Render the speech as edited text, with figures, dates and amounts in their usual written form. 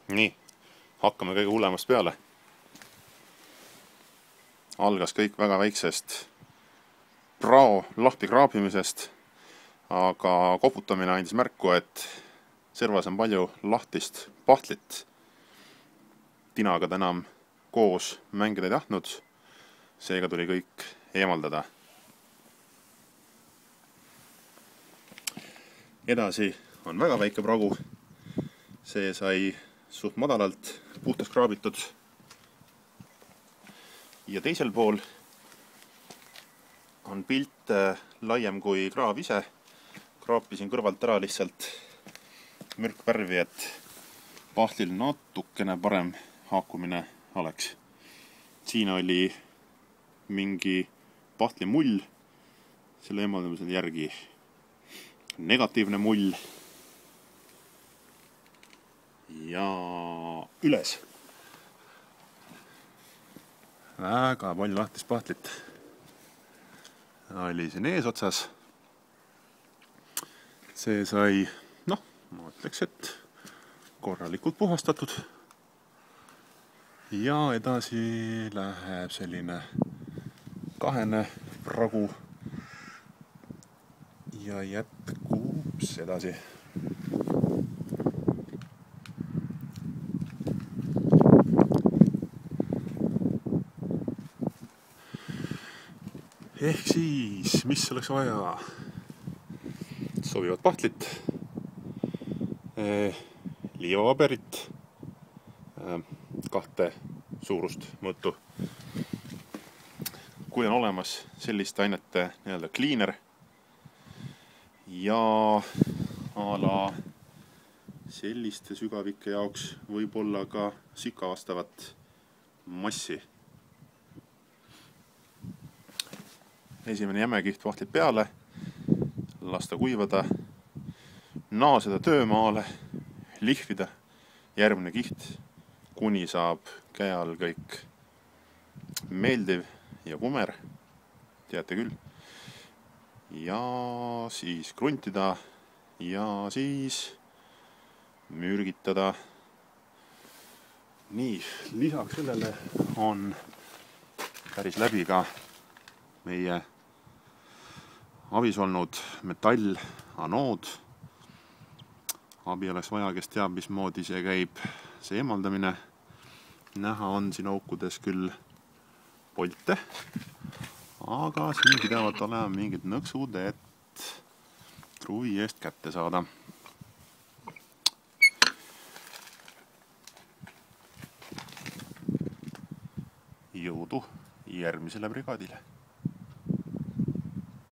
Nii, hakkame kõige hullemast peale. Algas kõik väga väiksest prao lahti kraapimisest, aga koputamine andis märku, et servas on palju lahtist pahtlit. Tinaga ta enam koos mängida ei tahtnud, seega tuli kõik eemaldada. Edasi on väga väike pragu, see sai suht madalalt puhtaks kraabitud. Ja teisel pool on pilt laiem kui kraav ise. Kraapisin kõrvalt ära lihtsalt mürkvärvi, et pahtlil natukene parem haakumine oleks. Siin oli mingi pahtli mull, selle eemaldamisel järgi negatiivne mull ja üles. Väga palju lahtist pahtlit oli siin eesotsas. See sai, ma ütleks, et korralikult puhastatud. Ja edasi läheb selline kahene pragu ja jätkub edasi. Ehk siis, mis oleks vaja? Sobivad pahtlit, liivapaberit, 2 suurust mõõtu. Kui on olemas selliste ainete cleaner ja ala selliste sügavike jaoks võib olla ka sika vastavat massi. Esimene jämekiht pahtlit peale, lasta kuivada, naaseda töömaale, lihvida, järgmine kiht, kuni saab käe all kõik meeldiv ja kumer, teate küll. Ja siis kruntida ja siis mürgitada. Nii, lisaks sellele on päris läbi ka meie abis olnud metallanood. Abi oleks vaja, kes teab, mismoodi see käib, see eemaldamine. Näha on siin aukudes küll polte, aga siin pidevad olema mingid nõksud, et kruvi eest kätte saada. Jõudu järgmisele brigaadile!